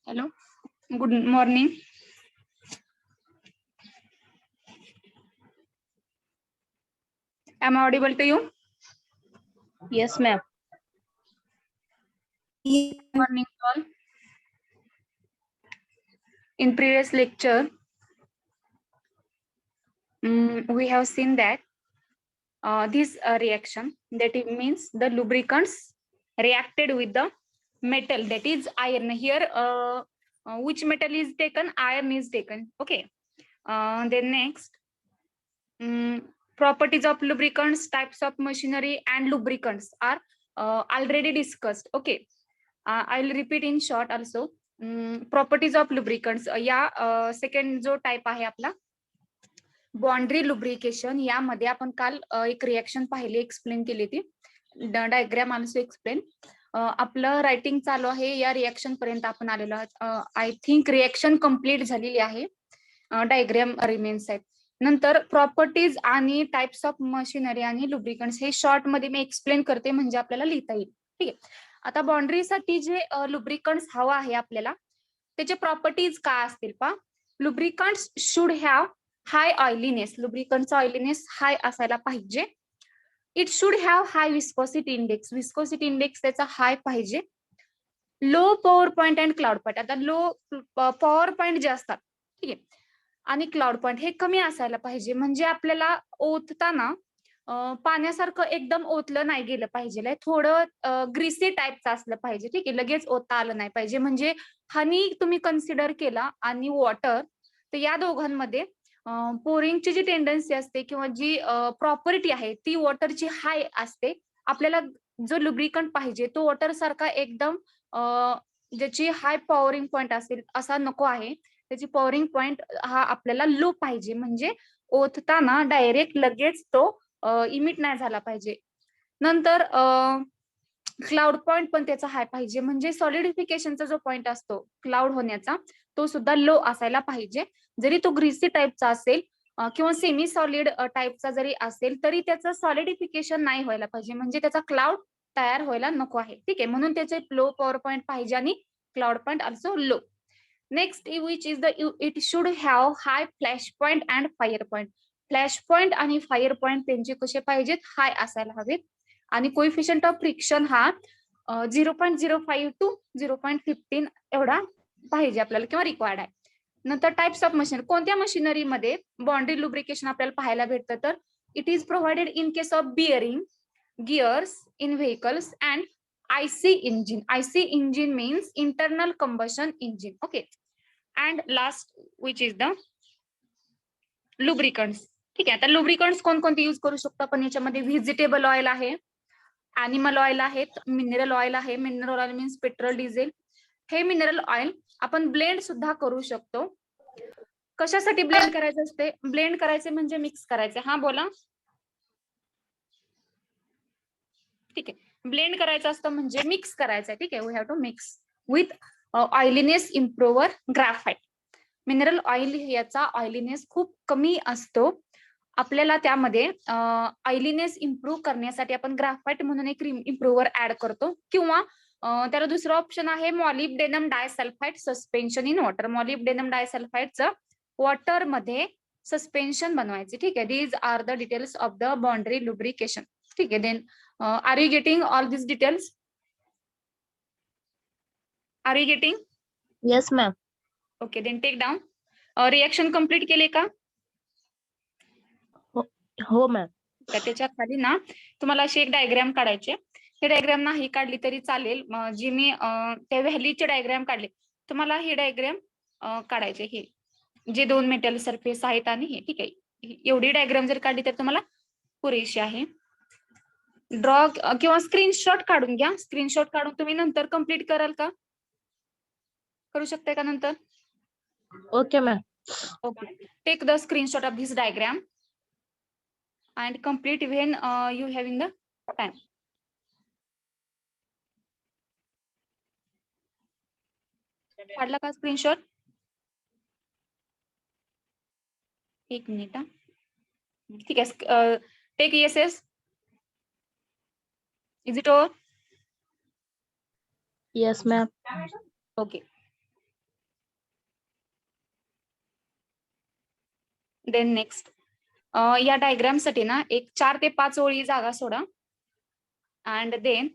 Hello, good morning. Am I audible to you? Yes, ma'am. Good morning, all. In previous lecture, we have seen that this reaction, that it means the lubricants reacted with the metal, that is iron. Here, which metal is taken? Iron is taken. Okay. Then next, properties of lubricants, types of machinery, and lubricants are already discussed. Okay. I'll repeat in short also. Properties of lubricants या second जो type आहे आपला boundary lubrication, यामध्ये आपण काल एक reaction पाहिली, explain केली ती डायग्राम ऑल्सो एक्सप्लेन. आपलं रायटिंग चालू आहे, या रिएक्शन पर्यंत आपण आलेलो आहोत. आय थिंक रिएक्शन कम्प्लीट झालेली आहे, डायग्राम रिमेन्स आहेत. नंतर प्रॉपर्टीज आणि टाइप्स ऑफ मशिनरी आणि लुब्रिकंट्स हे शॉर्ट मध्ये मी एक्सप्लेन करते, म्हणजे आपल्याला लिहिता येईल. ठीक आहे. आता बाउंड्रीसाठी जे लुब्रिकंट्स हवा आहे आपल्याला, त्याचे प्रॉपर्टीज काय असतील पहा. लुब्रिकंट्स शुड हॅव हाय ऑइलीनेस, लुब्रिकंटचा ऑइलीनेस हाय असायला पाहिजे. It should have hi viscosity index, viscosity index त्याचा हाय पाहिजे. Low power point and cloud point, आता लो पॉवर पॉइंट जे असतात, ठीक आहे, आणि क्लाउड पॉइंट हे कमी असायला पाहिजे. म्हणजे आपल्याला ओतताना पाण्यासारखं एकदम ओतलं नाही गेलं पाहिजे, थोडं ग्रीसी टाईपचं असलं पाहिजे. ठीक आहे, लगेच ओतता आलं नाही पाहिजे. म्हणजे हनी तुम्ही कन्सिडर केला आणि वॉटर, तर या दोघांमध्ये पोरिंगची जी टेंडन्सी असते किंवा जी प्रॉपर्टी आहे ती वॉटरची हाय असते. आपल्याला जो लुब्रिकंट पाहिजे तो वॉटर सारखा एकदम ज्याची हाय पॉवरिंग पॉइंट असेल असा नको आहे. त्याची पॉवरिंग पॉइंट हा आपल्याला लो पाहिजे, म्हणजे ओतताना डायरेक्ट लगेच तो इमिट नाही झाला पाहिजे. नंतर क्लाउड पॉइंट पण त्याचा हाय पाहिजे, म्हणजे सॉलिडिफिकेशनचा जो पॉइंट असतो क्लाउड होण्याचा, तो सुद्धा लो असायला पाहिजे. जरी तो ग्रीसी टाईपचा असेल किंवा सेमी सॉलिड टाईपचा जरी असेल, तरी त्याचं सॉलिडिफिकेशन नाही व्हायला पाहिजे, म्हणजे त्याचा क्लाउड तयार व्हायला नको आहे. ठीक आहे, म्हणून त्याचे लो पॉवर पॉइंट पाहिजे आणि cloud point also low. Next, which is the it should have hi flash point and fire point. Flash point आणि फायर पॉइंट त्यांचे कसे पाहिजेत? हाय असायला हवेत. आणि कोइफिशियंट ऑफ फ्रिक्शन हा 0.05 टू 0.15 एवढा पाहिजे आपल्याला किंवा रिक्वायर्ड आहे. नंतर टाइप्स ऑफ मशीन, कोणत्या मशिनरीमध्ये बॉन्ड्री लुब्रिकेशन आपल्याला पाहायला भेटतं? तर it is provided in case of bearing, gears in vehicles and IC engine. IC engine means internal combustion engine. Okay. And last, which is the lubricants. ठीक आहे, आता लुब्रिकंट्स कोणकोणते use करू शकतो आपण याच्यामध्ये? व्हेजिटेबल ऑइल आहे, अॅनिमल ऑइल आहेत, मिनरल ऑइल आहे. Mineral oil means petrol, diesel. हे मिनरल ऑइल आपण ब्लेंड सुद्धा करू शकतो. कशासाठी ब्लेंड करायचं असते? ब्लेंड करायचे म्हणजे मिक्स करायचे. हा बोला. ठीक आहे, ब्लेंड करायचं असतं म्हणजे मिक्स करायचं आहे. ठीक आहे, we have to mix with oiliness improver graphite. Mineral oil याचा ऑइलीनेस खूप कमी असतो. आपल्याला त्यामध्ये ऑइलीनेस इम्प्रूव्ह करण्यासाठी आपण ग्राफाइट म्हणून एक इम्प्रूव्हर ऍड करतो, किंवा त्याला दुसरं ऑप्शन आहे molybdenum disulphide suspension in water. Molybdenum डायसल्फाइडचं वॉटर मध्ये सस्पेन्शन बनवायचे. ठीक आहे, these are the details of the boundary lubrication. ठीक आहे, then are you getting all this details? Are you getting? Yes, ma'am. Okay, then take down. Reaction complete केले का? हो मॅम. त्याच्या खाली ना तुम्हाला अशी एक डायग्राम काढायची. हे डायग्राम नाही काढली तरी चालेल, जी मी त्या व्हॅलीचे डायग्राम काढले, तुम्हाला हे डायग्राम काढायचे. हे जे दोन मेटल सरफेस आहेत आणि हे, ठीक आहे, एवढी डायग्राम जर काढली तर तुम्हाला पुरेशी आहे. ड्रॉ किंवा स्क्रीनशॉट काढून घ्या. स्क्रीनशॉट काढून तुम्ही नंतर कंप्लीट कराल का? करू शकताय का नंतर? Okay ma'am. Okay, take the screenshot of this diagram and complete when you having the time. काढला का स्क्रीनशॉट? एक मिनिट. ठीक आहे, take ESS. Is it over? Yes, ma'am. Okay. Then next या डायग्राम साठी ना एक 4 ते 5 ओळी जागा सोडा. And then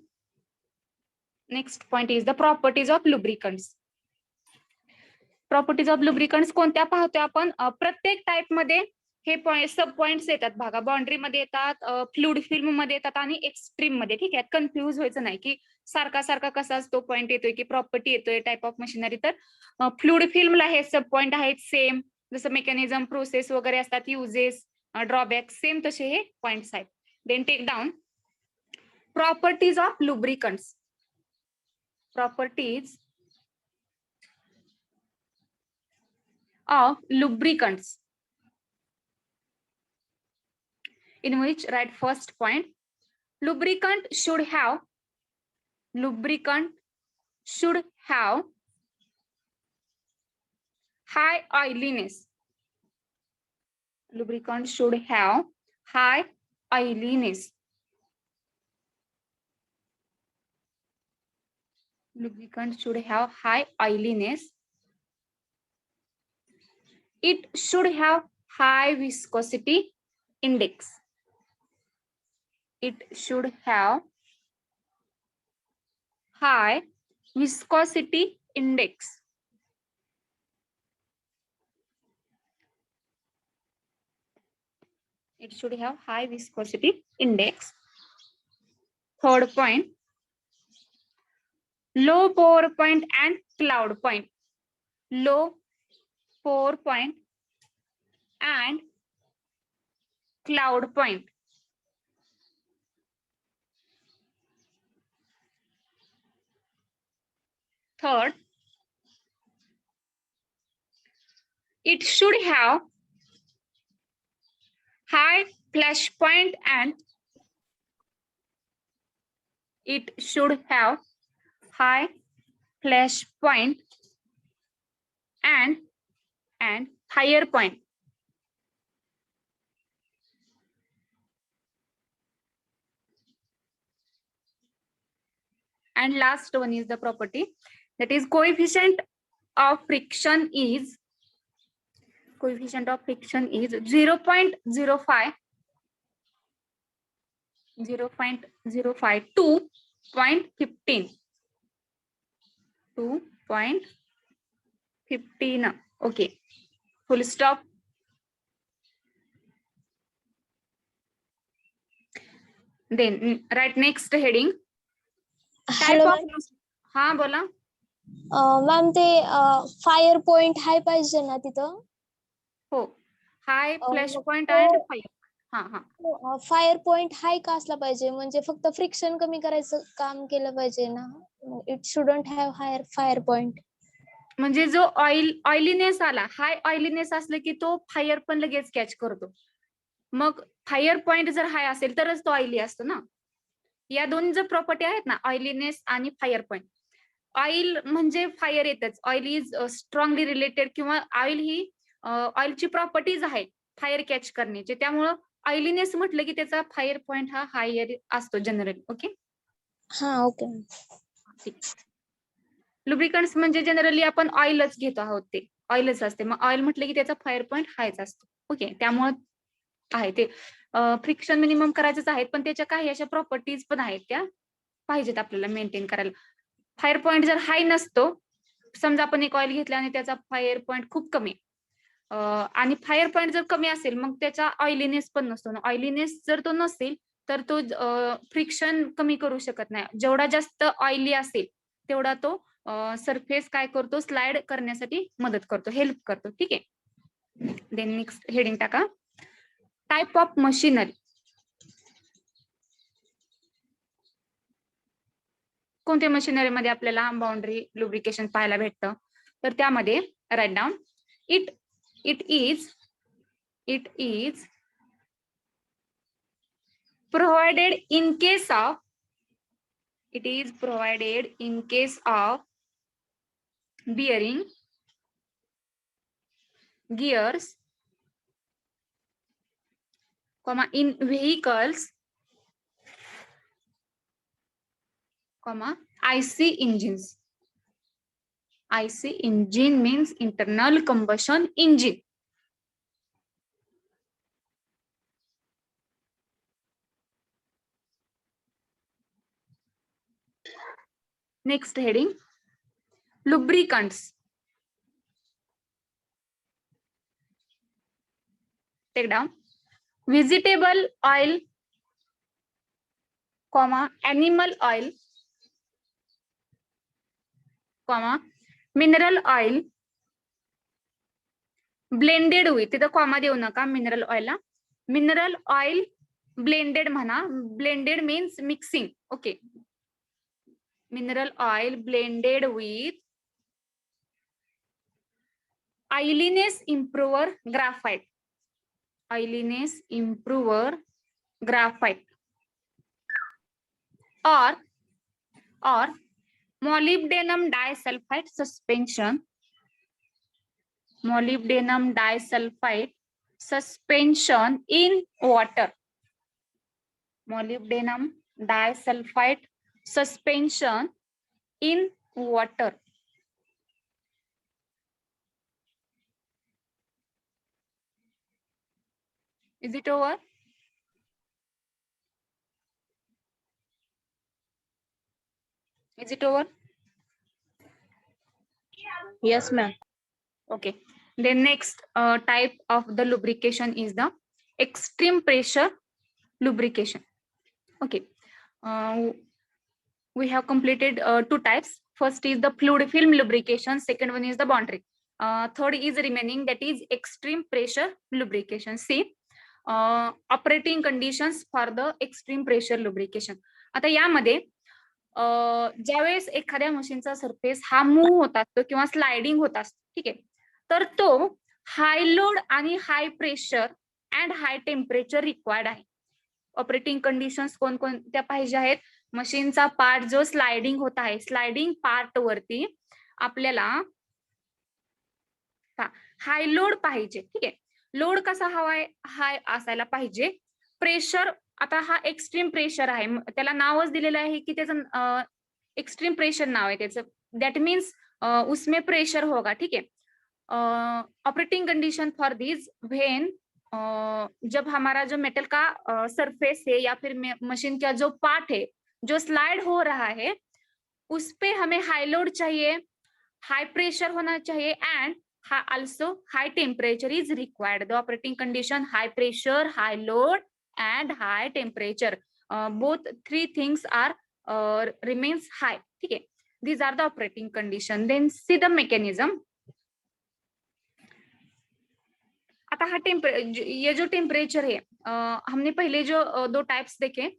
next point is the properties of lubricants. Properties of lubricants कोणत्या पाहतोय आपण? प्रत्येक टाइप मध्ये हे पॉइंट सब पॉइंट्स येतात बघा. बाउंड्री मध्ये येतात, फ्लुइड फिल्म मध्ये येतात आणि एक्स्ट्रीम मध्ये. ठीक आहे, कन्फ्युज व्हायचं नाही की सारखा सारखा कसाच तो पॉइंट येतोय की प्रॉपर्टी येतोय टाइप ऑफ मशिनरी. तर फ्लुइड फिल्मला हे सब पॉइंट आहेत सेम, जसं मेकॅनिझम प्रोसेस वगैरे असतात, युजेस ड्रॉबॅक सेम तसे हे पॉइंट्स आहेत. Then take down properties of lubricants. Properties of lubricants, in which write first point, lubricant should have high oiliness. Lubricant should have high oiliness. Lubricant should have high oiliness. It should have high viscosity index. It should have high viscosity index. It should have high viscosity index. Third point, low pour point and cloud point. Low pour point and cloud point. Third, it should have high flash point and it should have high flash point and higher point. And last one is the property, that is coefficient of friction is 0.05 to 2.15. 2.15. Okay, full stop. Then write next heading. Hello Type of हा बोला. Ma'am ते fire point हाय पाहिजे ना तिथं? हो, हाय flash point तो- and fire. हा fire point हाय का असला पाहिजे? म्हणजे फक्त फ्रिक्शन कमी करायचं काम केलं पाहिजे ना? It shouldn't have higher fire point. म्हणजे जो ऑइलीनेस आला, हाय ऑइलीनेस असलं की तो फायर पण लगेच कॅच करतो. मग फायर पॉइंट जर हाय असेल तरच तो ऑइली असतो ना. या दोन जर प्रॉपर्टी आहेत ना, ऑइलीनेस आणि फायर पॉइंट. ऑइल म्हणजे फायर येतच, ऑइल इज स्ट्रॉंगली रिलेटेड, किंवा ऑइल ही ऑइलची प्रॉपर्टीज आहे फायर कॅच करण्याची. त्यामुळं ऑइलीनेस म्हटलं की त्याचा फायर पॉइंट हा हायर असतो जनरली. ओके, हा ओके. लुब्रिकंट्स म्हणजे जनरली आपण ऑइलच घेतो आहोत, ते ऑइलच असते. मग ऑइल म्हटलं की त्याचा फायर पॉइंट हायच असतो. ओके, त्यामुळे आहे ते फ्रिक्शन मिनिमम करायचंच आहेत, पण त्याच्या काही अशा प्रॉपर्टीज पण आहेत त्या पाहिजेत आपल्याला मेंटेन करायला. फायर पॉइंट जर हाय नसतो, समजा आपण एक ऑइल घेतला आणि त्याचा फायर पॉइंट खूप कमी, आणि फायर पॉइंट जर कमी असेल मग त्याचा ऑइलीनेस पण नसतो ना. ऑइलीनेस जर तो नसेल तर तो फ्रिक्शन कमी करू शकत नाही. जेवढा जास्त ऑइली असेल तेवढा तो सरफेस काय करतो, स्लाइड करण्यासाठी मदत करतो, हेल्प करतो. ठीक आहे, देन नेक्स्ट हेडिंग टाका, टाइप ऑफ मशिनरी. कोणत्या मशिनरी मध्ये आपल्याला बाउंड्री लुब्रिकेशन पाहायला भेटतं? तर त्यामध्ये write down, it is provided in case of, it is provided in case of bearing, gears, comma in vehicles, comma IC engines. IC engine means internal combustion engine. Next heading, lubricants. Take down vegetable oil, comma, animal oil, comma, mineral oil, blended with, तिथं comma देऊ नका mineral ऑइलला, mineral oil blended म्हणा, blended means mixing, okay, mineral oil blended with oiliness improver graphite, oiliness improver graphite, or molybdenum disulfide suspension, molybdenum disulfide suspension in water, molybdenum disulfide suspension in water. Is it over? Is it over? Yes, ma'am. Okay. The next type of the lubrication is the extreme pressure lubrication. Okay. We have completed two types. First is the fluid film lubrication. Second one is the bond ring. Third is remaining, that is extreme pressure lubrication. See, operating conditions for the extreme pressure lubrication. आता यामध्ये ज्यावेळेस एखाद्या मशीनचा surface हा move होत असतो किंवा sliding होत असतो, ठीक आहे, तर तो हाय लोड आणि high pressure and high temperature required आहे. ऑपरेटिंग कंडिशन्स कोणकोणत्या पाहिजे आहेत? मशीनचा पार्ट जो स्लायडिंग होत आहे, स्लायडिंग पार्ट वरती आपल्याला हाय लोड पाहिजे, ठीक आहे. लोड कसा हवाय? हाय असायला पाहिजे. प्रेशर, आता हा एक्स्ट्रीम प्रेशर आहे, त्याला नावच दिलेलं आहे की त्याचं एक्स्ट्रीम प्रेशर नाव आहे त्याचं, दॅट मीन्स उसमें प्रेशर होगा, ठीक है. Operating condition for this when जब हमारा जो मेटल का सरफेस है या फिर मशीन का जो पार्ट है जो स्लाइड हो रहा है उस पे हमें हाई लोड चाहिए, हाई प्रेशर होना चाहिए and also high temperature is required. The operating condition high pressure, high load and high temperature. Both three things are remains high. ठीक है. These are the operating condition. Then see the mechanism. आता हा ये जो temperature है, हमने पहले जो दो टाइप्स देखे,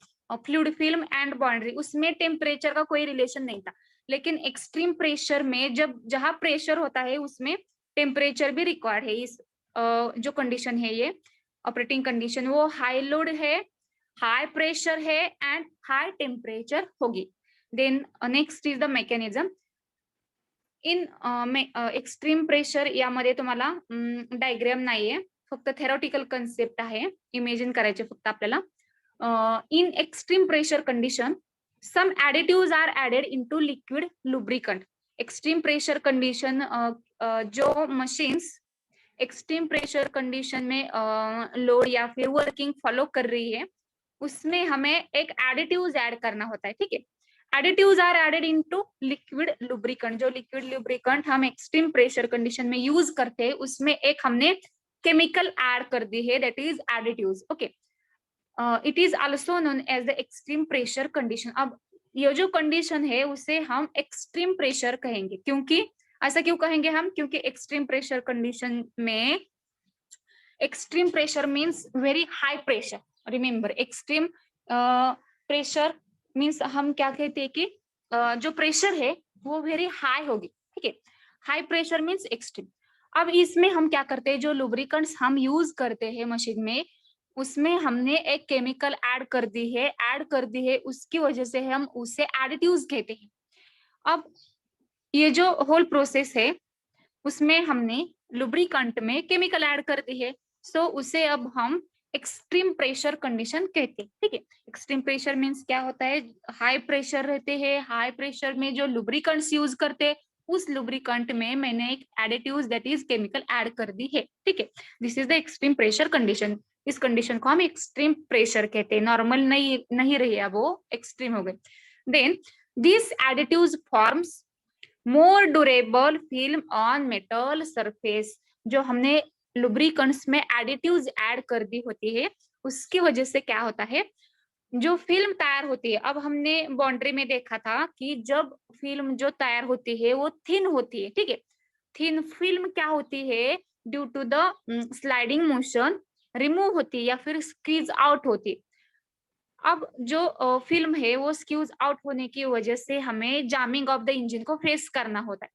फ्लूइड फिल्म एंड बाउंड्री, उसमें टेम्परेचर का कोई रिलेशन नहीं था, लेकिन एक्सट्रीम प्रेशर में जब जहां प्रेशर होता है उसमें टेम्परेचर भी रिक्वायर्ड है. इस जो कंडीशन है ये ऑपरेटिंग कंडीशन, वो हाई लोड है, हाई प्रेशर है एंड हाई टेम्परेचर होगी. Then next is the mechanism. In extreme pressure यामध्ये तुम्हाला डायग्राम नाहीये, फक्त थेरॉटिकल कन्सेप्ट आहे, इमेजिन करायचे फक्त आपल्याला. In extreme pressure condition some additives are added into liquid lubricant. Extreme pressure condition, जो मशीन्स एक्सट्रीम प्रेशर कंडीशन में लोड या फिर वर्किंग फॉलो कर रही है उसमें हमें एक एडिटिव्स ऐड करना होता है, ठीक है. Additives are added into liquid lubricant. जो लिक्विड लुब्रिकंट हम एक्सट्रीम प्रेशर कंडीशन में यूज करते हैं उसमें एक हमने केमिकल ऐड कर दी है, that is additives. Okay, it is also known as the extreme pressure condition. अब ये जो कंडीशन है उसे हम एक्सट्रीम प्रेशर कहेंगे. क्योंकि ऐसा क्यों कहेंगे हम? क्योंकि एक्सट्रीम प्रेशर कंडीशन में, extreme pressure means very high pressure. Remember, extreme pressure means हम क्या कहते हैं कि जो प्रेशर है वो वेरी हाई होगी, ठीक है. High pressure means extreme. अब इसमें हम क्या करते हैं, जो लुब्रिकेंट्स हम यूज करते हैं मशीन में उसमें हमने एक केमिकल ऐड कर दी है, उसकी वजह से हम उसे एडिटिव्स कहते हैं. अब ये जो होल प्रोसेस है उसमें हमने लुब्रिकेंट में केमिकल ऐड कर दी है, सो उसे अब हम एक्सट्रीम प्रेशर कंडीशन कहते हैं, ठीक है. एक्सट्रीम प्रेशर मीन्स क्या होता है? हाई प्रेशर रहते हैं, हाई प्रेशर में जो लुब्रिकेंट्स यूज करते हैं उस लुब्रिकेंट में मैंने एक additives that is chemical add कर दी है, ठीक है. This is the extreme pressure condition. इस कंडीशन को हम एक्सट्रीम प्रेशर कहते हैं. नॉर्मल नहीं रही है, वो एक्सट्रीम हो गए. Then this additives forms more durable film on metal surface. जो हमने लुब्रिकेंट्स में एडिटिव्स ऐड कर दी होती है, उसकी वजह से क्या होता है, जो फिल्म तैयार होती है। अब हमने बाउंड्री में देखा था कि जब फिल्म जो तैयार होती है वो थिन होती है, ठीक है। थिन फिल्म क्या होती है, due to the sliding motion remove होती है या फिर स्क्वीज आउट होती है। अब जो फिल्म है वो स्क्यूज आउट होने की वजह से हमें जामिंग ऑफ द इंजन को फेस करना होता है।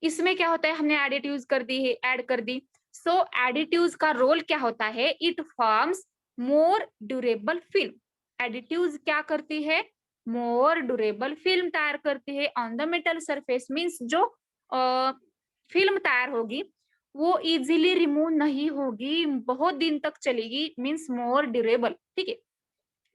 इसमें क्या होता है, हमने एडिटिव्स कर दी है, ऐड कर दी। सो एडिटिव्स का रोल क्या होता है, it forms more durable film. Additives क्या करती है, मोर ड्यूरेबल फिल्म तैयार करती है on the metal surface. Means जो फिल्म तैयार होगी वो इजीली रिमूव नहीं होगी, बहुत दिन तक चलेगी, मीन्स मोर ड्यूरेबल, ठीक है।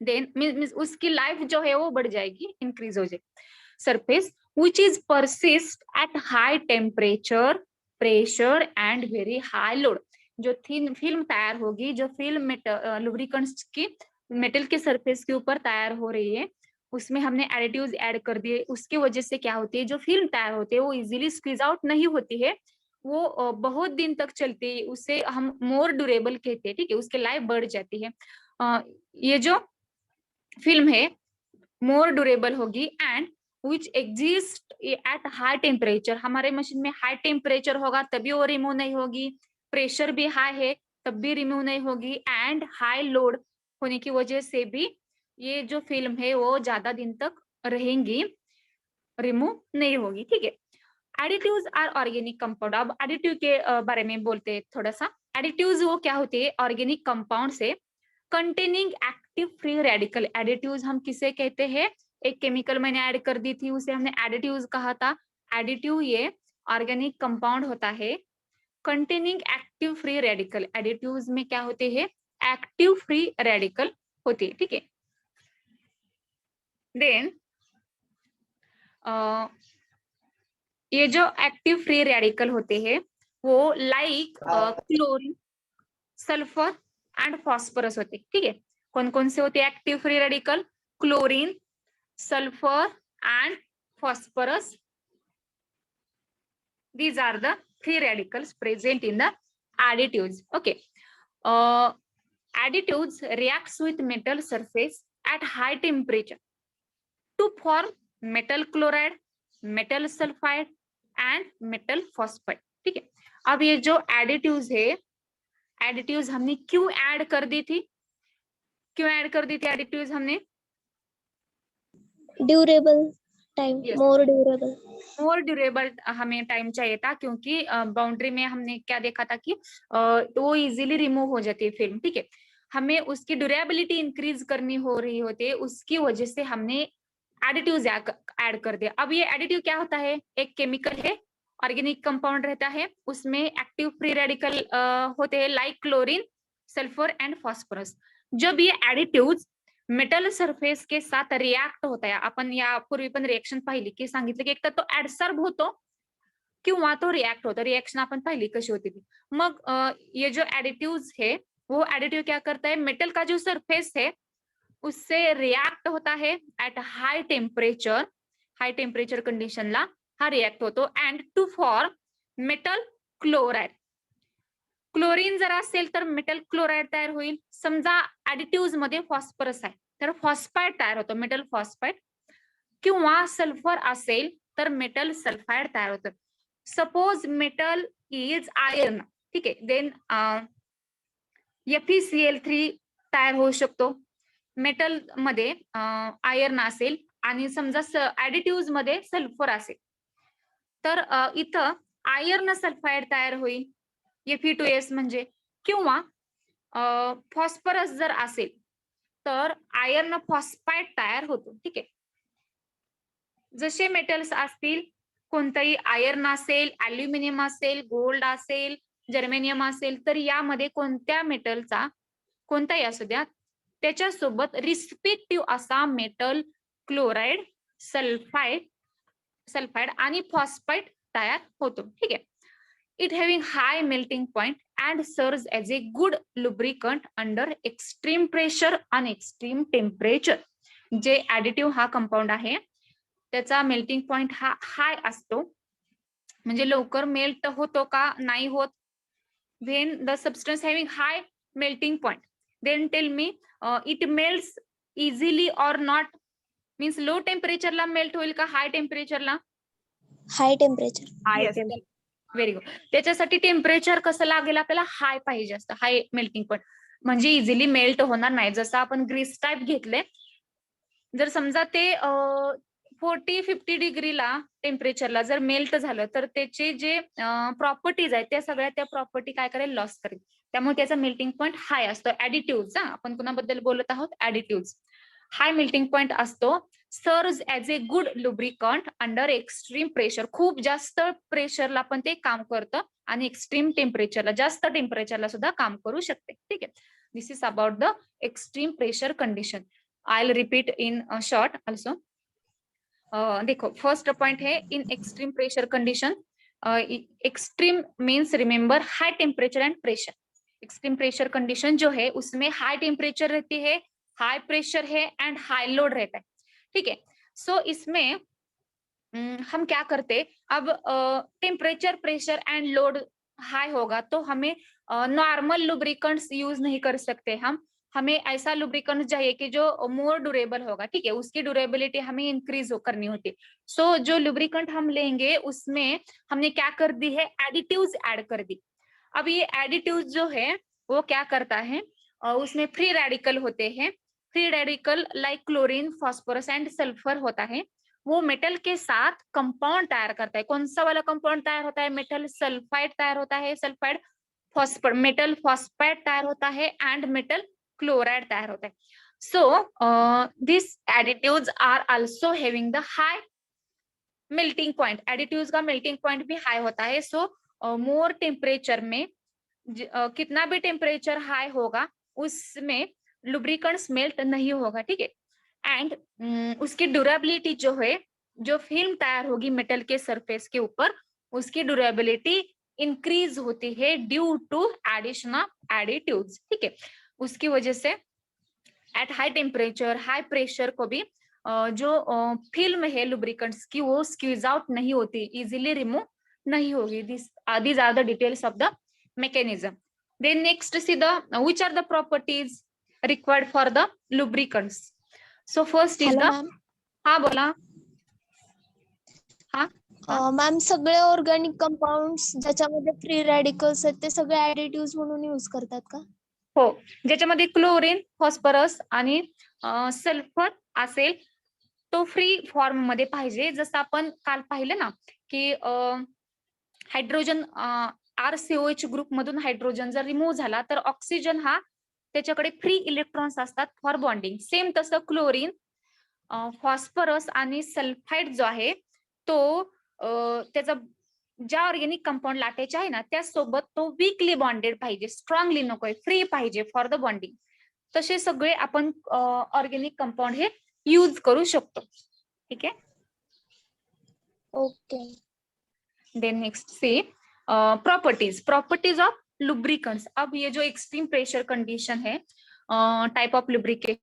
देन मीन्स उसकी लाइफ जो है वो बढ़ जाएगी, इंक्रीज हो जाएगी। Surface which is persist at high temperature, pressure and very high load। जो थिन फिल्म तैयार होगी, जो फिल्म लुब्रिकेंट्स की मेटल के सरफेस के ऊपर तैयार हो रही है, उसमें हमने एडिटिव्स ऐड कर दिए। उसकी वजह से क्या होती है, जो फिल्म तैयार होती है वो इजीली स्क्वीज आउट नहीं होती है, वो बहुत दिन तक चलती है, उसे हम मोर ड्यूरेबल कहते हैं, ठीक है, उसकी लाइफ बढ़ जाती है। ये जो फिल्म है मोर ड्यूरेबल होगी and which exist at high temperature. हमारे मशीन में हाई टेम्परेचर होगा तभी वो रिमूव नहीं होगी, प्रेशर भी हाई है तब भी रिमूव नहीं होगी, एंड हाई लोड होने की वजह से भी ये जो फिल्म है वो ज्यादा दिन तक रहेंगी, रिमूव नहीं होगी, ठीक है। Additives are organic compound. अब एडिटिव के बारे में बोलते हैं थोड़ा सा। एडिटिव्स वो क्या होते हैं, ऑर्गेनिक कंपाउंड से containing active free radical. Additives हम किसे कहते हैं, एक केमिकल मैंने ऐड कर दी थी उसे हमने एडिटिव्स कहा था। एडिटिव ये ऑर्गेनिक कंपाउंड होता है containing active free radical. Additives में क्या होते हैं, एक्टिव फ्री रेडिकल होते हैं, ठीक है। देन ये जो एक्टिव फ्री रेडिकल होते हैं वो like chlorine, sulphur and phosphorus होते, ठीक है। कौन कौन से होते हैं active free radical, chlorine, sulfur and phosphorus, these are the free radicals present in the additives, okay. Additives reacts with metal surface at high temperature to form metal chloride, metal sulfide and metal phosphide, ठीक है। अब ये जो additives है, additives हमने क्यों add कर दी थी, क्यों ऐड कर दी थी एडिटिव्स हमने, ड्यूरेबल टाइम, Yes. मोर ड्यूरेबल। मोर ड्यूरेबल हमें टाइम चाहिए था, क्योंकि बाउंड्री में हमने क्या देखा था कि वो इजीली रिमूव हो जाती है फिल्म, ठीक है। हमें उसकी ड्यूरेबिलिटी इंक्रीज करनी हो रही होती है, उसकी वजह से हमने एडिटिव्स ऐड कर दिया। अब ये एडिटिव क्या होता है, एक केमिकल है, ऑर्गेनिक कंपाउंड रहता है, उसमें एक्टिव फ्री रेडिकल होते हैं like chlorine, sulphur and phosphorus. जब ये एडिटिव्स मेटल सरफेस के साथ रिएक्ट होत आहे, आपण यापूर्वी पण रिएक्शन पाहिली की सांगितलं की एक तर तो ऍडसॉर्ब होतो किंवा तो रिएक्ट होतो, रिएक्शन आपण पाहिली कशी होती ती। मग ये जो एडिटिव्स है वो एडिटिव क्या करता है, मेटल का जो सरफेस है उससे रिएक्ट होता है एट हाई टेम्परेचर कंडिशनला हा रिएक्ट होतो and to form metal chloride. Chlorine जर असेल तर मेटल क्लोराइड तयार होईल। समजा ऍडिटिव्स मध्ये फॉस्फरस आहे तर फॉस्फाइड तयार होतो, मेटल फॉस्फाइड, किंवा सल्फर असेल तर मेटल सल्फाइड तयार होतं। सपोज मेटल इज आयर्न, ठीक आहे, देन FeCl3 तयार होऊ शकतो। मेटल मध्ये आयर्न असेल आणि समजा ऍडिटिव्स मध्ये सल्फर असेल तर इथं आयर्न सल्फाइड तयार होईल, Fe2S म्हणजे, किंवा फॉस्फरस जर असेल तर आयर्न फॉस्फाइड तयार होतो, ठीक आहे। जसे मेटल्स असतील, कोणताही आयर्न असेल, अल्युमिनियम असेल, गोल्ड असेल, जर्मेनियम असेल, तर यामध्ये कोणत्या मेटलचा कोणताही असू द्या त्याच्यासोबत रिस्पेक्टिव्ह असा मेटल क्लोराइड, सल्फाइड आणि फॉस्फाइड तयार होतो, ठीक आहे। It having high melting point and serves as a good lubricant under extreme pressure and extreme temperature। J additive हा कंपाउंड आहे त्याचा मेल्टिंग पॉइंट हा हाय असतो. म्हणजे लवकर मेल्ट होतो का नाही होत. when the substance having high melting point, then tell me it melts easily or not. means low temperature ला मेल्ट होईल का हाय टेम्परेचर ला. High temperature. Very good. त्याच्यासाठी टेम्परेचर कसं लागेल आपल्याला हाय पाहिजे असतं, हाय मेल्टिंग पॉइंट, म्हणजे इझिली मेल्ट होणार नाही. जसं आपण ग्रीस टाईप घेतले, जर समजा ते 40-50 डिग्रीला टेम्परेचरला जर मेल्ट झालं तर त्याचे जे प्रॉपर्टीज आहेत त्या सगळ्या त्या प्रॉपर्टी काय करेल, लॉस करेल. त्यामुळे त्याचा मेल्टिंग पॉइंट हाय असतो. ऍडिटिव्ह, आपण कुणाबद्दल बोलत आहोत, ऍडिटिव्ह. हाय मेल्टिंग पॉइंट असतो. Serves as a good lubricant under extreme pressure. खूप जास्त प्रेशरला पण ते काम करतं आणि एक्स्ट्रीम टेम्परेचरला, जास्त टेम्परेचरला सुद्धा काम करू शकते. ठीक आहे. This is about the extreme pressure condition. I will repeat in short also. देखो फर्स्ट पॉइंट है in extreme pressure condition. Extreme means remember high temperature and pressure. Extreme pressure condition जो है उसमें हाई टेम्परेचर रहती है, high pressure है and high load रहता है. ठीक है. सो इसमें हम क्या करते, अब temperature, pressure and load high होगा तो हमें नॉर्मल लुब्रिकेंट्स यूज नहीं कर सकते हम. हमें ऐसा लुब्रिकेंट चाहिए कि जो मोर ड्यूरेबल होगा. ठीक है. उसकी ड्यूरेबिलिटी हमें इंक्रीज करनी होती है. सो जो लुब्रिकेंट हम लेंगे उसमें हमने क्या कर दी है, एडिटिव्स ऐड कर दी. अब ये एडिटिव्स जो है वो क्या करता है, उसमें फ्री रेडिकल होते हैं. Free radical like chlorine, phosphorus and sulphur होता है. वो मेटल के साथ कंपाउंड तैयार करता है. कौन सा वाला कंपाउंड तैयार होता है, मेटल सल्फाइड तैयार होता है, सल्फाइड फॉस्फर, मेटल फॉस्फाइड तैयार होता है एंड मेटल क्लोराइड तैयार होता है. So this additives are also having the high melting point. Additives का मेल्टिंग पॉइंट भी हाई होता है. सो मोर टेम्परेचर में कितना भी टेम्परेचर हाई होगा उसमें लुब्रिकेंट्स मेल्ट नहीं होगा. ठीक है. एंड उसकी ड्यूरेबिलिटी जो है, जो फिल्म तैयार होगी मेटल के सरफेस के ऊपर, उसकी ड्यूरेबिलिटी इंक्रीज होती है due to addition of additives. ठीक है. उसकी वजह से at high temperature, high pressure को भी जो फिल्म है लुब्रिकेंट्स की वो स्क्वीज आउट नहीं होती, इजीली रिमूव नहीं होगी. these are the details of the mechanism. Then next see the which are the properties required for the lubricants. So first is hello the, ma'am. हा बोला. Ma'am, सगळे organic compounds ज्याच्यामध्ये free radicals आहेत ते सगळे additive म्हणून use करतात का? हो, ज्याच्यामध्ये क्लोरीन, फॉस्फरस आणि सल्फर असेल तो फ्री फॉर्म मध्ये पाहिजे. जसं आपण काल पाहिलं ना की हायड्रोजन RCOH ग्रुप मधून हायड्रोजन जर रिमूव्ह झाला तर ऑक्सिजन हा त्याच्याकडे फ्री इलेक्ट्रॉन्स असतात फॉर बॉन्डिंग. सेम तसं क्लोरीन, फॉस्फरस आणि सल्फाइड जो आहे तो त्याचा ज्या ऑर्गॅनिक कंपाऊंड लाटायचे आहे ना त्यासोबत तो वीकली बॉन्डेड पाहिजे, स्ट्रॉंगली नकोय, फ्री पाहिजे फॉर द बॉन्डिंग. तसे सगळे आपण ऑर्गॅनिक कंपाऊंड हे यूज करू शकतो. ठीक है. ओके. देन नेक्स्ट से प्रॉपर्टीज ऑफ लुब्रिकेंट्स. अब ये जो एक्सट्रीम प्रेशर कंडीशन है, type of lubricate,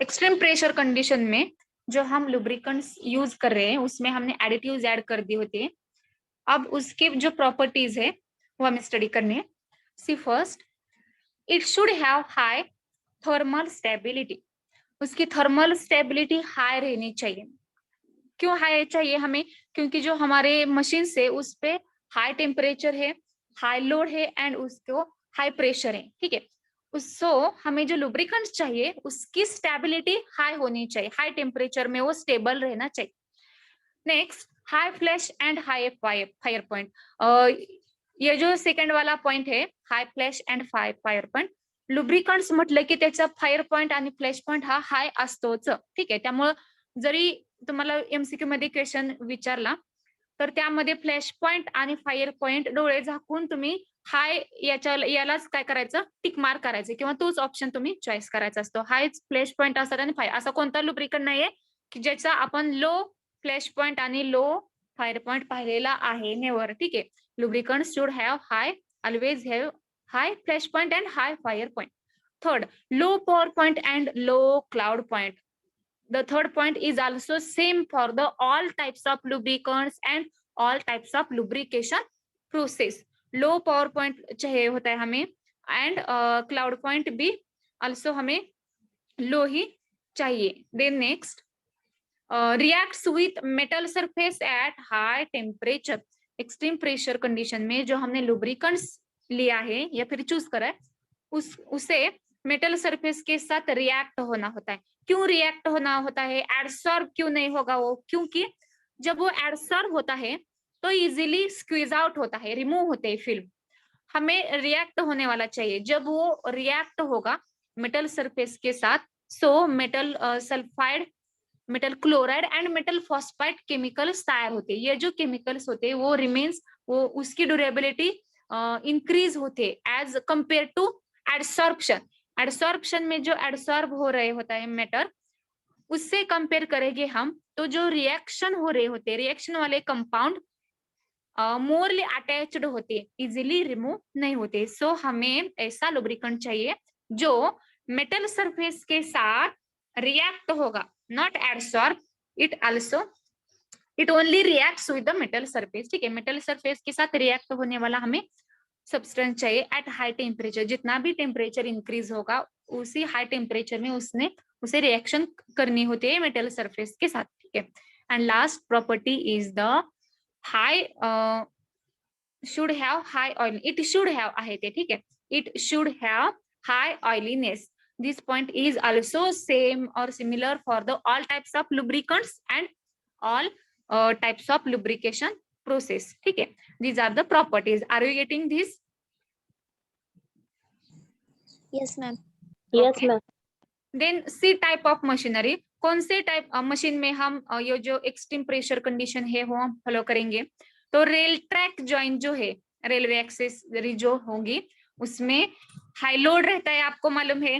extreme pressure condition में जो हम लुब्रिकेंट्स यूज कर रहे हैं उसमें हमने एडिटिव्स ऐड कर दिए होते हैं. अब उसके जो प्रॉपर्टीज है वो हमें स्टडी करनी है. See first, it should have high thermal stability. उसकी थर्मल स्टेबिलिटी हाई रहनी चाहिए. क्यों हाई चाहिए हमें, क्योंकि जो हमारे मशीन से उस पे हाई टेम्परेचर है, हाई लोड है एंड उसको हाई प्रेशर है. ठीक है. सो हमें जो लुब्रिकेंट चाहिए उसकी स्टेबिलिटी हाई होनी चाहिए, हाई टेम्परेचर में वो स्टेबल रहना चाहिए. Next, high flash and high fire point. ये जो सेकंड वाला पॉइंट है, high flash and fire point, lubricants म्हटलं की त्याचा फायर पॉइंट आणि फ्लॅश पॉइंट हा हाय असतोच. ठीक आहे. त्यामुळे जरी तुम्हाला MCQ मध्ये क्वेश्चन विचारला तर त्यामध्ये फ्लॅश पॉइंट आणि फायर पॉइंट डोळे झाकून तुम्ही हाय यालाच काय करायचं, टिक मार्क करायचं किंवा तोच ऑप्शन तुम्ही चॉईस करायचा असतो. हायच फ्लॅश पॉइंट असतात आणि फायर, असा कोणता लुब्रिकंट नाहीये की ज्याचा आपण लो फ्लॅश पॉइंट आणि लो फायर पॉइंट पाहिलेला आहे, नेवर. ठीक आहे. Lubricant should have hi, always have hi flash point and high fire point. Third, low power point and low cloud point. The third point is also same for the all types of lubricants and all types of lubrication process. Low power point चाहिए होता है हमें and cloud point भी also हमें low ही चाहिए. Then next, reacts with metal surface at high temperature. Extreme pressure condition में जो हमने lubricants लिया है या फिर चूज करा है उसे मेटल सरफेस के साथ रिएक्ट होना होता है. क्यों रिएक्ट होना होता है, एडसॉर्ब क्यों नहीं होगा वो, क्योंकि जब वो एडसॉर्ब होता है तो इजीली स्क्वीज आउट होता है, रिमूव होते हैं फिल्म. हमें रिएक्ट होने वाला चाहिए. जब वो रिएक्ट होगा मेटल सरफेस के साथ, so metal sulphide, metal chloride and metal phosphide chemicals तैयार होते हैं. ये जो केमिकल्स होते हैं वो रिमेन्स, वो उसकी ड्यूरेबिलिटी इंक्रीज होते हैं as compare to adsorption. Adsorption में जो एडसॉर्ब हो रहे होता है मैटर, उससे कंपेयर करेंगे हम तो जो रिएक्शन हो रहे होते हैं, रिएक्शन वाले कंपाउंड मोरली अटैच्ड होते हैं, इजिली रिमूव नहीं होते. सो हमें ऐसा लुब्रिकेंट चाहिए जो मेटल सरफेस के साथ रिएक्ट होगा, not adsorb. It only reacts with the metal surface. ठीक है, मेटल सरफेस के साथ रिएक्ट होने वाला हमें सब्सटेंस चाहिए एट हाई टेम्परेचर. जितना भी टेम्परेचर इंक्रीज होगा उसी हाई टेम्परेचर में उसे रिएक्शन करनी होती है मेटल सरफेस के साथ. ठीक है. And last property is the high should have high oil. It should have आहे ते. ठीक है, it should have high oiliness. This point is also same और similar for the all types of lubricants and all types of lubrication process. ठीक है, these are the properties. Are you getting this? Yes ma'am. Yes ma'am. Then C type of machinery. कौन से type machine में हम ये जो extreme pressure condition है वो हम फॉलो करेंगे? तो रेल ट्रैक जॉइंट जो है, रेलवे एक्सेसरी जो होगी उसमें हाई लोड रहता है, आपको मालूम है.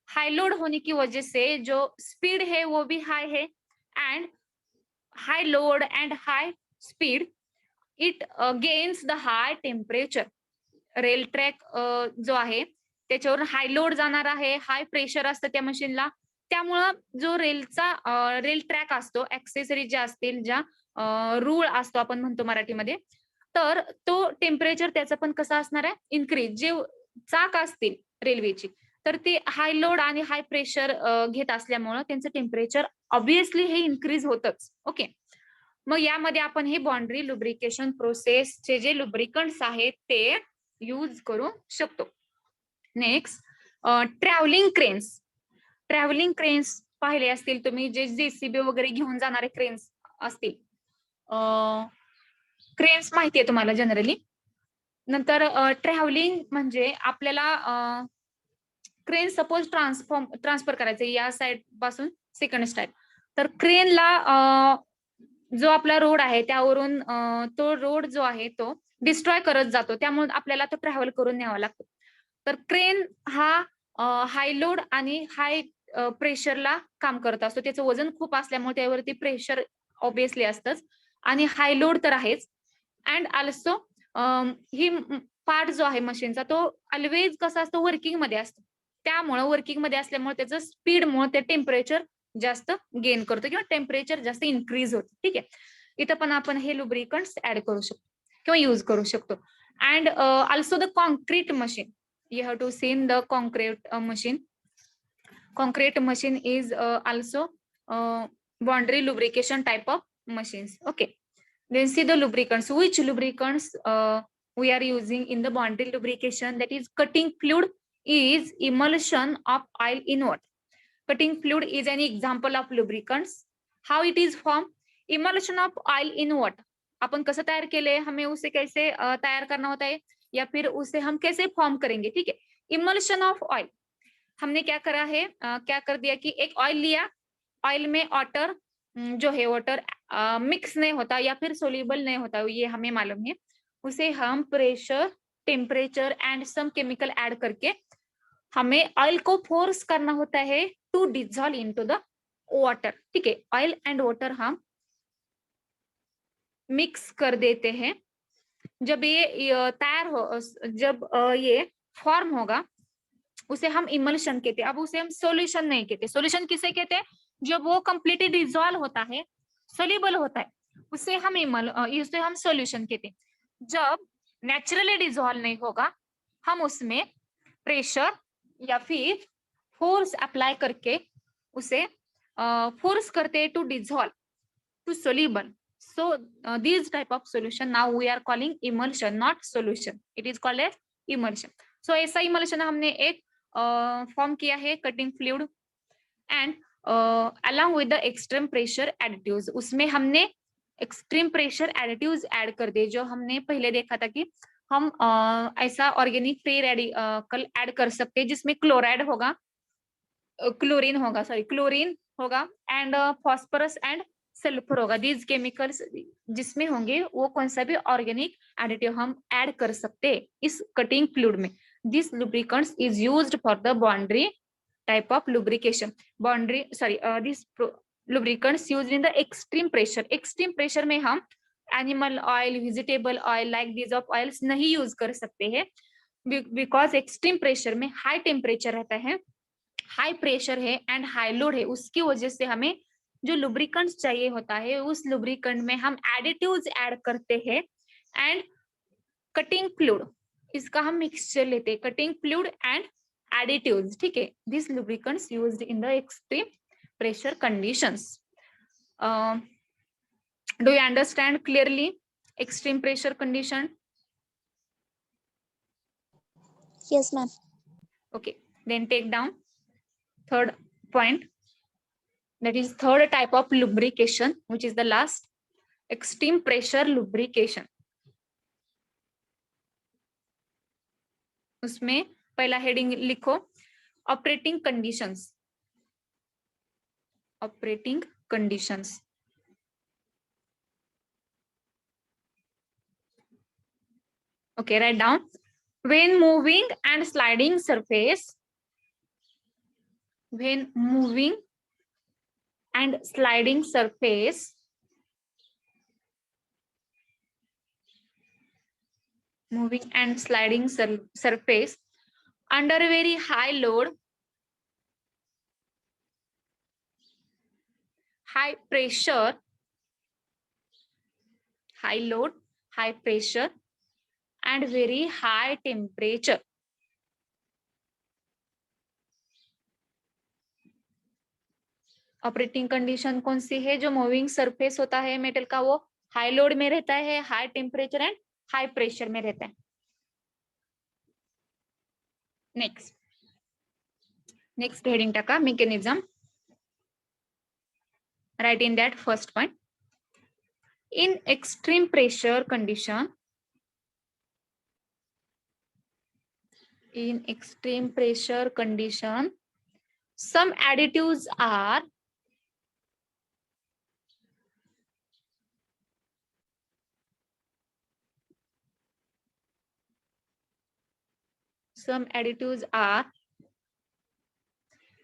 हाई लोड होने की वजह से जो स्पीड है वो भी हाई है, and high load and high speed it gains the high temperature. Rail track जो आहे त्याच्यावर हाय लोड जाणार आहे, हाय प्रेशर असतं त्या मशीनला, त्यामुळं जो रेल ट्रॅक असतो, ऍक्सेसरी ज्या असतील, ज्या रूळ असतो आपण म्हणतो मराठीमध्ये, तर तो टेम्परेचर त्याचा पण कसा असणार आहे, इन्क्रीज. जे चाक असतील रेल्वेची तर ते हाय लोड आणि हाय प्रेशर घेत असल्यामुळं त्यांचं टेम्परेचर ऑब्विसली हे इन्क्रीज होतच. ओके, मग यामध्ये आपण हे बाउंड्री लुब्रिकेशन प्रोसेसचे जे लुब्रिकंट्स आहेत ते यूज करू शकतो. Next, travelling cranes. Travelling cranes पाहिले असतील तुम्ही, जे जेसीबी वगैरे घेऊन जाणारे क्रेन्स असतील. क्रेन्स माहिती आहे तुम्हाला जनरली. नंतर ट्रॅव्हलिंग म्हणजे आपल्याला क्रेन सपोज ट्रान्सफर करायचं या साइड पासून सेकंड साइड, तर क्रेनला जो आपला रोड आहे त्यावरून तो रोड जो आहे तो डिस्ट्रॉय करत जातो, त्यामुळे आपल्याला तो ट्रॅव्हल करून न्यावा लागतो. तर क्रेन हा हाय लोड आणि हाय प्रेशरला काम करत असतो. त्याचं वजन खूप असल्यामुळे त्यावरती प्रेशर ऑब्विसली असतंच आणि हाय लोड तर आहेच. अँड ऑल्सो ही पार्ट जो आहे मशीनचा तो ऑलवेज कसा असतो, वर्किंग मध्ये असतो. त्यामुळे वर्किंग मध्ये असल्यामुळे त्याचं स्पीडमुळे ते टेम्परेचर जास्त गेन करतो किंवा टेम्परेचर जास्त इन्क्रीज होतं. ठीक आहे, इथं पण आपण हे लुब्रिकंट्स ऍड करू शकतो किंवा यूज करू शकतो. And also the concrete machine, you have to seen the concrete machine. Concrete machine is also boundary lubrication type of machines. Okay, then see the lubricants. Which lubricants we are using in the boundary lubrication? That is, cutting fluid is emulsion of oil in water. Cutting fluid is an example of lubricants. How it is formed? Emulsion of oil in water. अपन कैसे तैयार केले, हमें उसे कैसे तैयार करना होता है या फिर उसे हम कैसे फॉर्म करेंगे. ठीक है, इमल्शन ऑफ ऑयल. हमने क्या करा है, क्या कर दिया कि एक ऑयल लिया, ऑयल में वाटर जो है वाटर मिक्स नहीं होता या फिर सोल्यूबल नहीं होता, ये हमें मालूम है, उसे हम pressure, temperature and some chemical add करके हमें ऑयल को फोर्स करना होता है to dissolve into the water. ठीक है, ऑयल एंड वाटर हम मिक्स कर देते हैं। जब ये तैयार हो, जब ये फॉर्म होगा उसे हम इमल्शन कहते हैं। अब उसे हम सॉल्यूशन नहीं कहते। सॉल्यूशन किसे कहते हैं? जब वो कंप्लीटली डिजॉल्व होता है, सोल्यूबल होता है, उसे हम सॉल्यूशन कहते हैं। जब नेचुरली डिजॉल्व नहीं होगा, हम उसमें प्रेशर या फिर फोर्स अप्लाई करके उसे फोर्स करते हैं to dissolve to soluble. So these type of solution now we are calling emulsion, not solution. It is called as emulsion. So ऐसा emulsion हमने एक फॉर्म किया है cutting fluid and along with the extreme pressure additives. उसमें हमने extreme pressure additives add कर दिए। जो हमने पहले देखा था कि हम ऐसा ऑर्गेनिक फ्री रेडिकल ऐड कर सकते हैं जिसमें क्लोराइड होगा, क्लोरीन होगा एंड फॉस्फोरस एंड सल्फर होगा। दीज केमिकल्स जिसमें होंगे वो कौन सा भी ऑर्गेनिक एडिटिव हम ऐड कर सकते हैं इस कटिंग फ्लूइड में। This lubricants is used for the boundary type of lubrication. This lubricants used in the extreme pressure. Extreme pressure में हम animal oil, vegetable oil like these of oils नहीं use कर सकते हैं, बिकॉज एक्सट्रीम प्रेशर में high temperature रहता है, high pressure है एंड हाई लोड है। उसकी वजह से हमें जो लुब्रिकेंट चाहिए होता है उस लुब्रिकेंट में हम एडिटिव्स ऐड करते हैं एंड कटिंग फ्लूइड, इसका हम मिक्सचर लेते हैं, कटिंग फ्लूइड एंड एडिटिव्स। ठीक है, this lubricants used in the extreme pressure conditions. Do you understand clearly extreme pressure condition? Yes, ma'am. Okay, then take down third point, that is third type of lubrication, which is the last, extreme pressure lubrication. उसमें पहला heading लिखो, operating conditions. Operating conditions, okay, write down, when moving and sliding surface, when moving and sliding surface surface under very high load, high pressure, high load, high pressure and very high temperature, operating condition कौन सी है? जो moving surface होता है metal का वो high load में रहता है, high temperature and high pressure में रहता है। नेक्स्ट हेडिंग टाका mechanism. Write in that first point, in extreme pressure condition, some additives are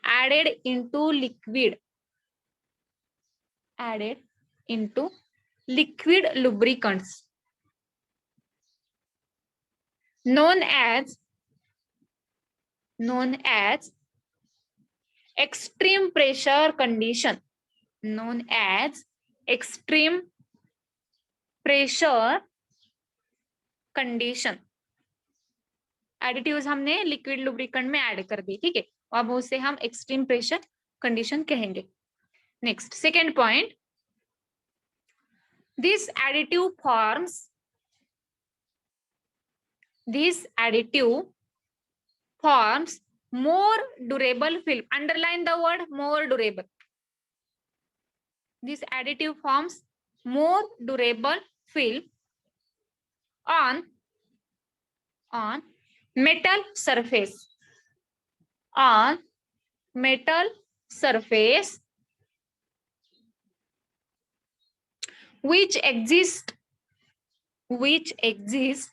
added into liquid lubricants known as extreme pressure condition, known as extreme pressure condition. Additives हमने liquid lubricant में add कर दी। ठीक है, अब उसे हम extreme pressure condition कहेंगे। Next second point, this additive forms more durable film. Underline the word more durable. This additive forms more durable film on metal surface. On metal surface which exist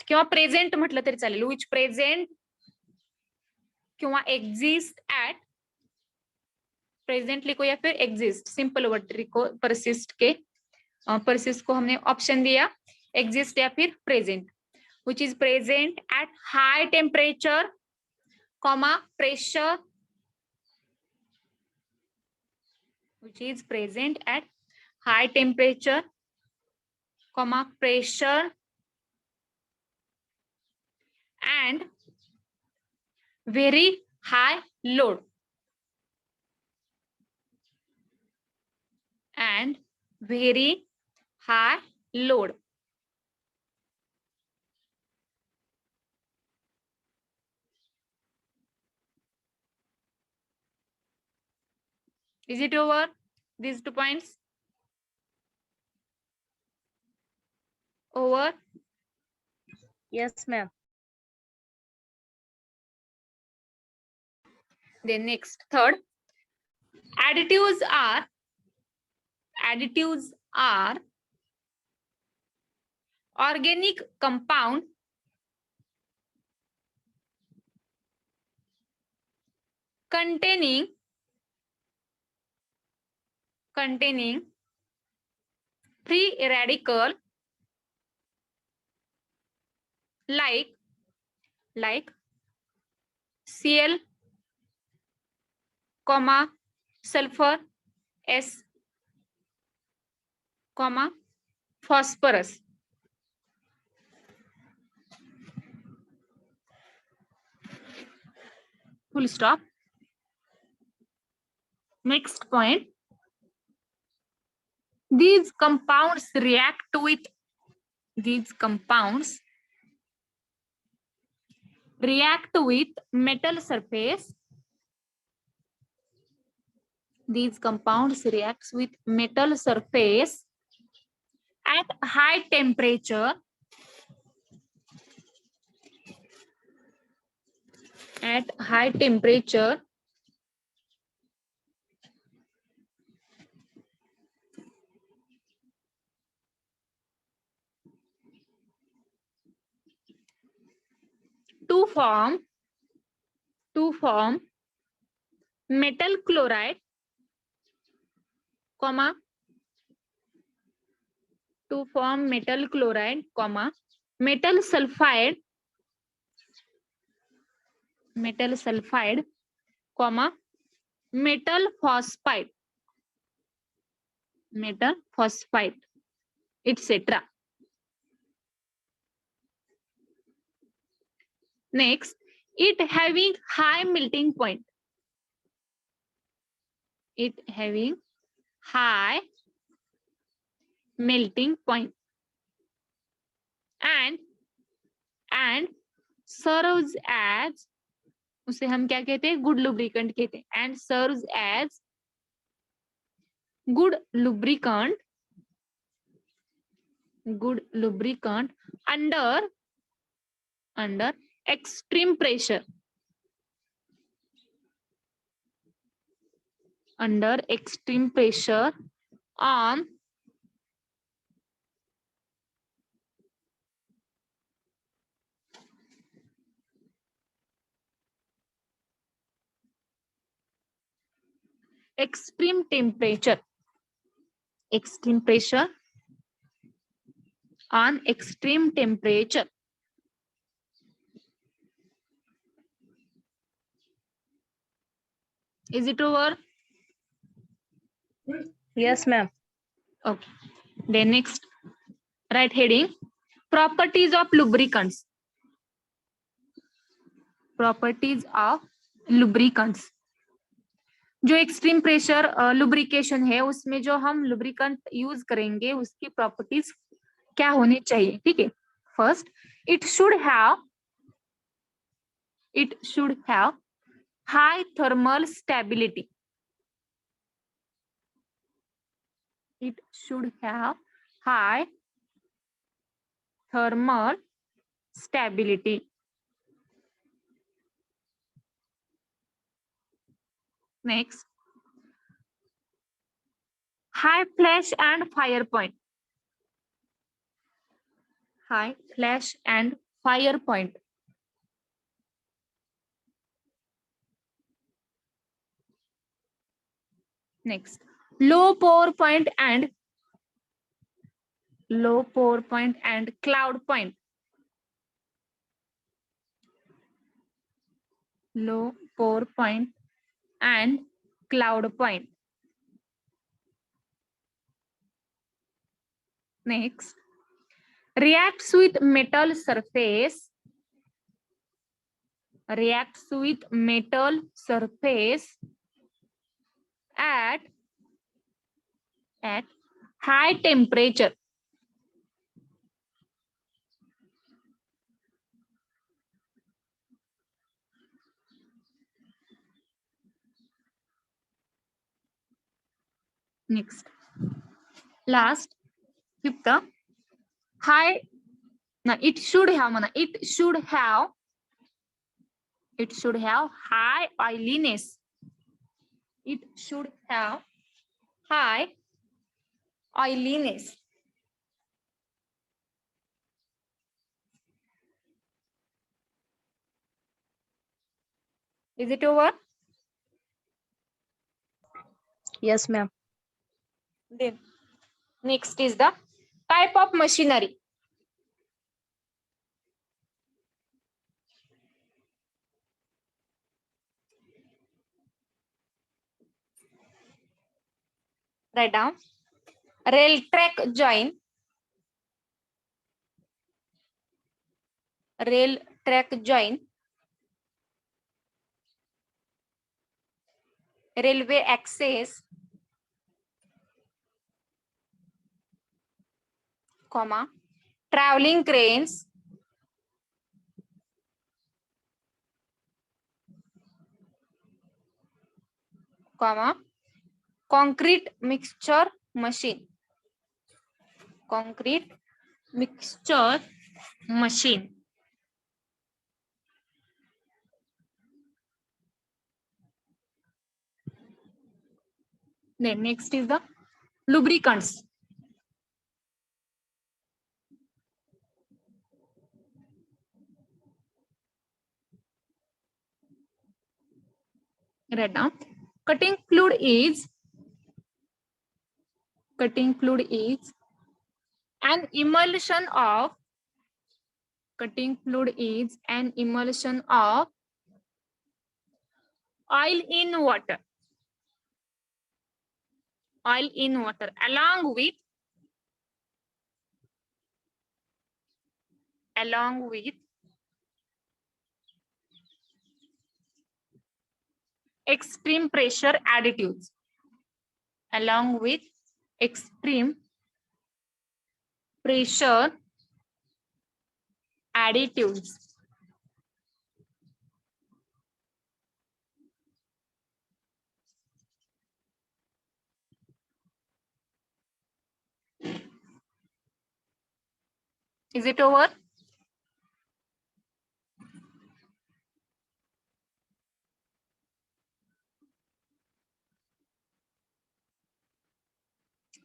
किंवा present म्हटलं तरी चालेल. विच present किंवा exist at, present लिखो या फिर exist, simple word लिखो. Persist के परसिस्ट को हमने ऑप्शन दिया, एग्जिस्ट या फिर present. Which is present at high temperature comma pressure, which is present at high temperature, comma pressure and very high load, and very high load. Is it over, these 2 points? Over? Yes, ma'am. Then next, third, additives are organic compound containing free radical like Cl, comma sulfur, S, comma phosphorus. Full stop. Next point. These compounds react with metal surface. These compounds reacts with metal surface at high temperature. At high temperature to form metal chloride, comma to form metal chloride, comma metal sulfide, comma metal phosphide, etc. Next, it having high melting point. It having high melting point and serves as, उसे हम क्या कहते हैं, good lubricant कहते हैं. And serves as good lubricant under extreme pressure. Under extreme pressure on extreme temperature. Extreme pressure on extreme temperature. Is it over? Yes, ma'am. Okay. Then next, right heading, properties of lubricants. Properties of lubricants. जो extreme pressure lubrication है उसमें जो हम lubricant use करेंगे उसकी properties क्या होनी चाहिए, ठीक है. First, it should have high thermal stability. It should have high thermal stability. Next, high flash and fire point. high flash and fire point. Next, low power point and cloud point. Low power point and cloud point. Next, reacts with metal surface. Reacts with metal surface at high temperature. Next, last, fifth, high. Now it should have high oiliness. It should have high oiliness. Is it over? Yes, ma'am. Then next is the type of machinery. Write down. Rail track joint. Rail track joint. Railway access, comma, traveling cranes, comma, concrete mixture machine. Concrete mixture machine. Then next is the lubricants. Write down. Cutting fluid is an emulsion of oil in water. Oil in water along with extreme pressure additives. Along with extreme pressure additives. Is it over?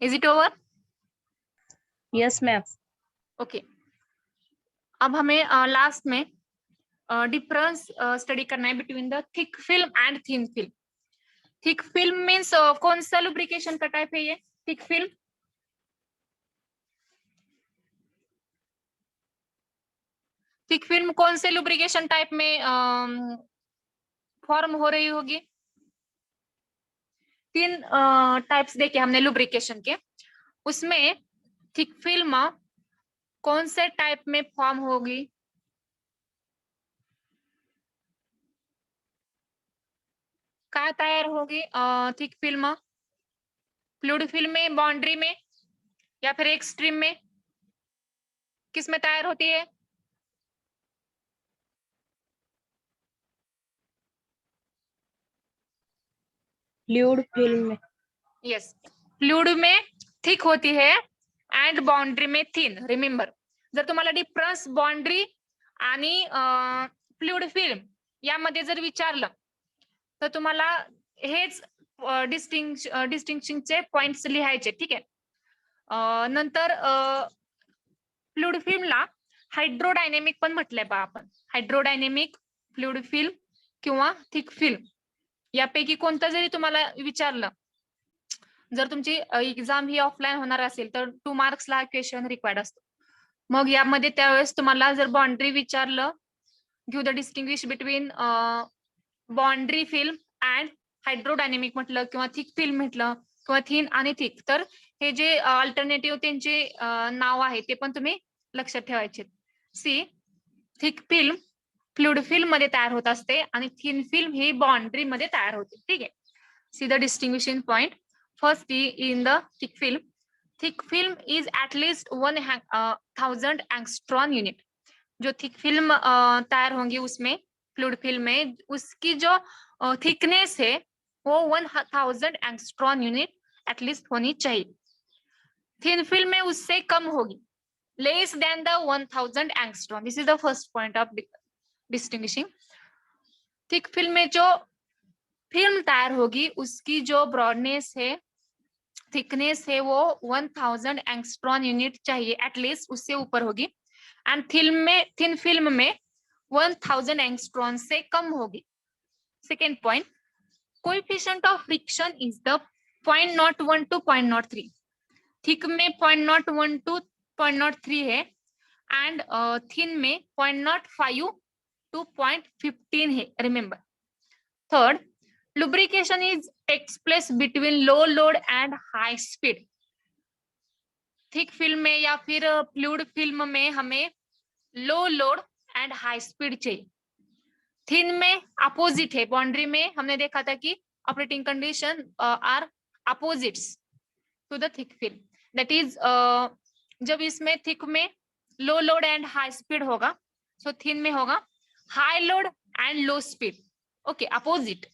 Is it over? Yes, ma'am. Okay. अब हमें last में difference study करना है between the thick film and thin film. Thick film means कौन सा lubrication का type है ये? Thick film. थिक फिल्म कौन से लुब्रिकेशन टाइप में फॉर्म हो रही होगी? तीन टाइप्स देखे हमने लुब्रिकेशन के. उसमें थिक फिल्म कौन से टाइप में फॉर्म होगी? क्या तैयार होगी थिक फिल्म? फ्लूइड फिल्म में, बाउंड्री में, या फिर एक्सट्रीम में? किस में तैयार होती है? फ्लूइड फिल्म में. यस, फ्लूइड में थिक होती है एंड बाउंड्री में थिन. रिमेंबर, जर तुम्हाला डिफरन्स बाउंड्री आणि फ्लूइड फिल्म यामध्ये जर विचारलं तर तुम्हाला हेच डिस्टिंक्शनचे पॉइंट्स लिहायचे. ठीक आहे. नंतर फ्लुइड फिल्मला हायड्रोडायनेमिक पण म्हटलंय बा आपण. हायड्रोडायनेमिक, फ्लुइड फिल्म किंवा थिक फिल्म यापैकी कोणतं जरी तुम्हाला विचारलं, जर तुमची एक्झाम ही ऑफलाईन होणार असेल तर 2 मार्क्सला क्वेश्चन रिक्वायर्ड असतो. मग यामध्ये त्यावेळेस तुम्हाला जर बाउंड्री विचारलं, give the distinguish between boundary film and hydrodynamic म्हटलं किंवा थिक फिल्म म्हटलं किंवा थिन आणि थिक, तर हे जे अल्टरनेटिव्ह त्यांचे नाव आहे ते पण तुम्ही लक्षात ठेवायचे. सी, थिक फिल्म फ्लुइड फिल्म मध्ये तयार होत असते आणि थिन फिल्म ही बाउंड्री मध्ये तयार होते. ठीक आहे. See the distinguishing point. First in the thick film, thick film is at least 1000 angstrom unit. जो थिक फिल्म तैयार होंगी उसमें, फ्लूइड फिल्म में, उसकी जो थिकनेस है वो 1000 एंगस्ट्रॉन यूनिट एटलीस्ट होनी चाहिए. थिन फिल्म में उससे कम होगी, less than the 1000 angstrom. This is the first point of distinguishing. Thick film में जो फिल्म तैयार होगी उसकी जो ब्रॉडनेस है, थिकनेस है, वो 1000 एंगस्ट्रॉन यूनिट चाहिए एटलीस्ट, उससे ऊपर होगी. एंड थिन फिल्म में 1000 एंगस्ट्रॉन से कम होगी. Second point, coefficient of friction is the 0.01 to 0.03. Thick में 0.01 to 0.03 है एंड थिन में 0.05 to 0.15 है. Remember. Third, lubrication is takes place between low load and high speed. Thick film में या फिर फ्लूइड फिल्म में हमें low load and high speed चाहिए. थिन में अपोजिट है. बाउंड्री में हमने देखा था कि operating condition are opposites to the thick film. That is जब इसमें थिक में low load and high speed होगा, सो थिन में होगा high load and low speed. Okay, opposite,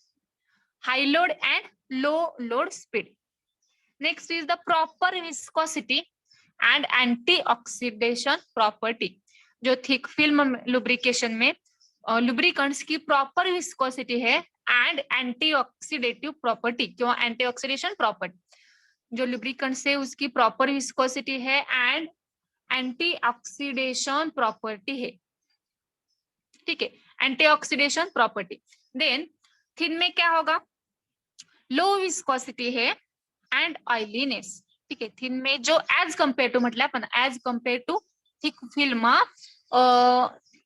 high load and low load speed. Next is the proper viscosity and anti-oxidation property. जो thick film lubrication में lubricants की proper viscosity है and anti oxidative property किंवा anti oxidation property. जो lubricants है उसकी proper viscosity है and anti oxidation property है. ठीक है, anti oxidation property. Then thin में क्या होगा, लो विस्कोसिटी है एंड ऑयलीनेस. ठीक है, थिन में जो एज कंपेयर टू म्हटलं आपण, as compare to thick film,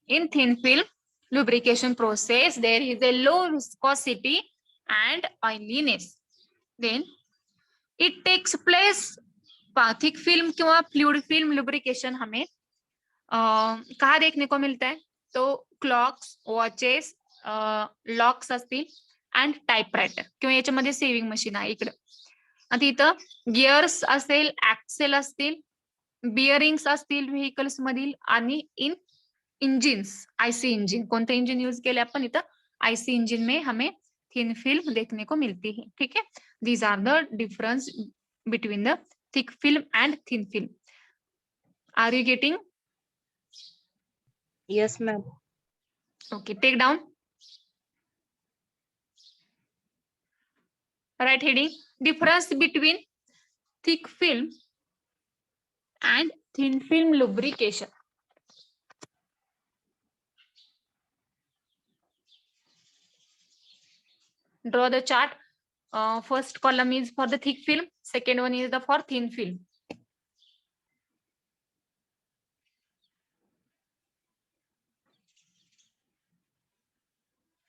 in thin film lubrication process there is a low viscosity and oiliness. Then it takes place, thick film किंवा fluid film lubrication हमें कहाँ देखने को मिलता है, तो क्लॉक्स, वॉचेस, लॉक्स असतील अँड टाइपरायटर किंवा याच्यामध्ये सेव्हिंग मशीन आहे इकडे. आता इथं गिअर्स असेल, ऍक्सेल असतील, बिअरिंग्स असतील व्हेकल्स मधील आणि इन इंजिन्स, आईसी इंजिन, कोणतं इंजिन यूज केले आपण इथं, आईसी इंजिन में हमें थिन फिल्म देखने को मिलती है. ठीक है, these are the difference between the thick film and thin film. Are you getting? Yes, ma'am. Okay, take down. Right heading, difference between thick film and thin film lubrication. Draw the chart. First column is for the thick film, second one is the for thin film.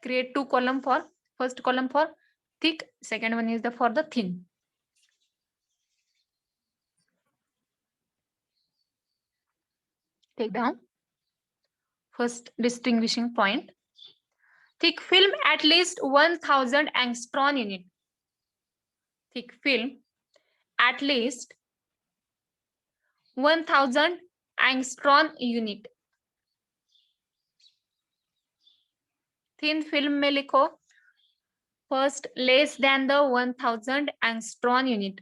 Create two column for, first column for thick, second one is the for the thin. Take down. First distinguishing point, thick film at least 1000 angstrom unit. Thick film at least 1000 angstrom unit. Thin film में लिखो first less than the 1000 angstrom unit.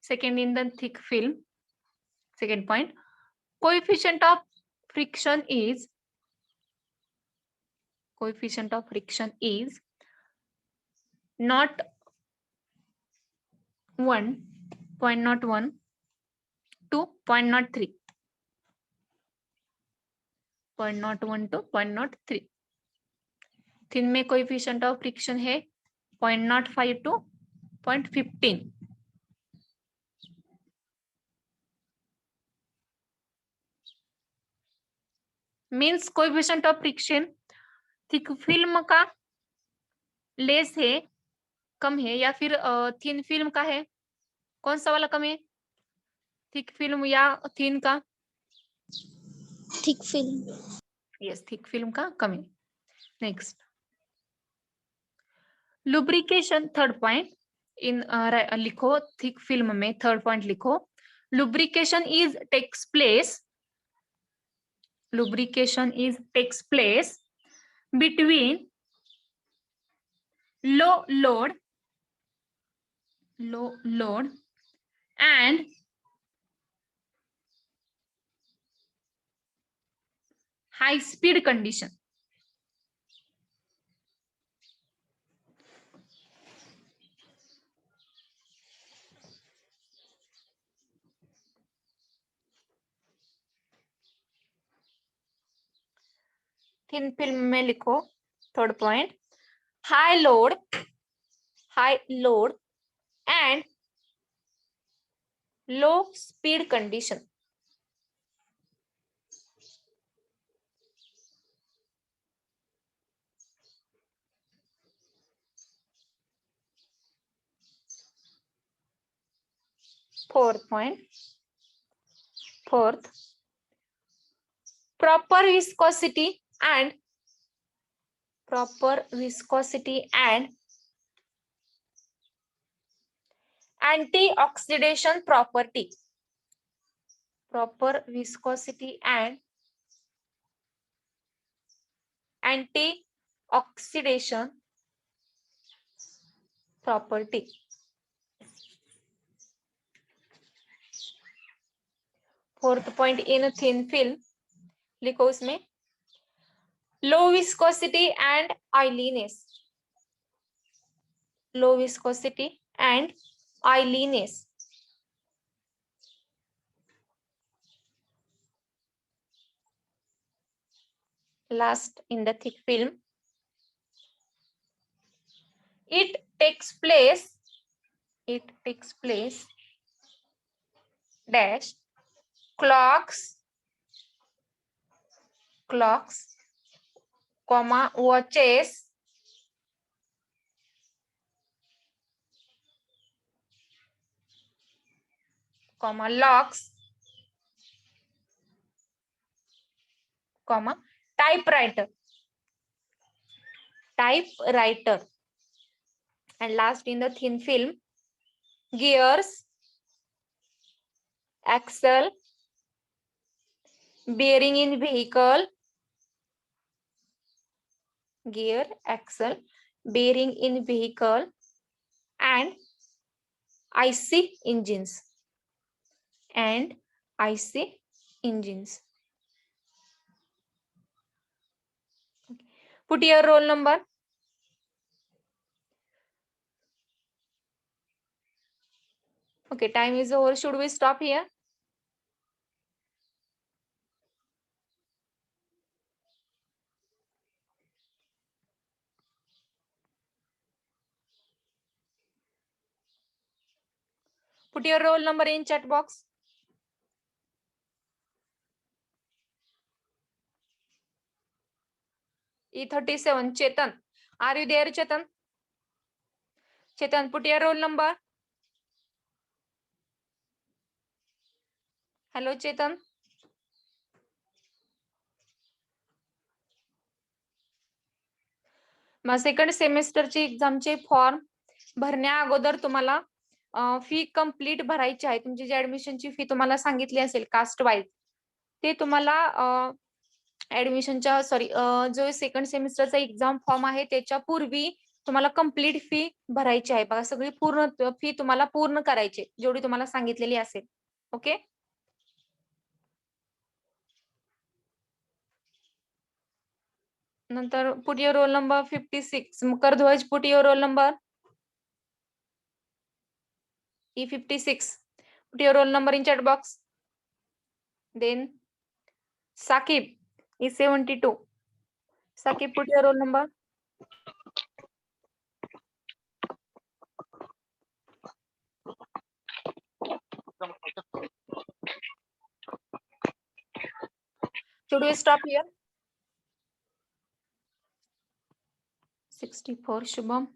Second in the thick film, second point, coefficient of friction is coefficient of friction is not 0.1 to 0.03. 0.01 to 0.03. Thin में coefficient of friction है 0.05 to 0.15. Means coefficient of friction thick film का less है, कम है, या फिर thin film का है? कौन सा वाला कम है? थिक फिल्म या थिन का? Thick film. Yes, thick film का कम है. नेक्स्ट, लुब्रिकेशन, थर्ड पॉइंट इन लिखो, थिक फिल्म में थर्ड पॉइंट लिखो. Lubrication is takes place. Lubrication is takes place between low load and high speed condition. Thin film में लिखो third point, high load and low speed condition. Fourth, proper viscosity and antioxidation property. Proper viscosity and antioxidation property. Fourth point in thin film लिखो, उसमें low viscosity and oiliness. Low viscosity and oiliness. Last, in the thick film, it takes place dash clocks, comma watches, comma locks, comma typewriter. And last, in the thin film, gears, axle, bearing in vehicle, gear, axle, bearing in vehicle, and IC engines. Put your roll number. Okay, time is over. Should we stop here? Put your roll number in chat box. E37, Chetan. Are you there, Chetan? Chetan, put your roll number. Hello, Chetan. Mug second सेमेस्टरचे एक्झामचे form भरण्या अगोदर तुम्हाला फी complete भरायची आहे. तुमची जी ऍडमिशनची फी तुम्हाला सांगितली असेल caste wise, ते तुम्हाला ऍडमिशनच्या जो सेकंड सेमिस्टरचा एक्झाम फॉर्म आहे त्याच्या पूर्वी तुम्हाला कंप्लीट फी भरायची आहे. बघा, सगळी पूर्ण फी तुम्हाला पूर्ण करायची जेवढी तुम्हाला सांगितलेली असेल. ओके, नंतर put your roll number 56. Mukar Dhwaj, put your roll number E56. Put your roll number in chat box. Then Sakib E72. Sakib, put your roll number. Should we stop here? 64, Shubham.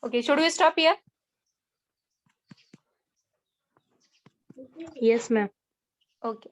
Okay, should we stop here? Yes, ma'am. Okay.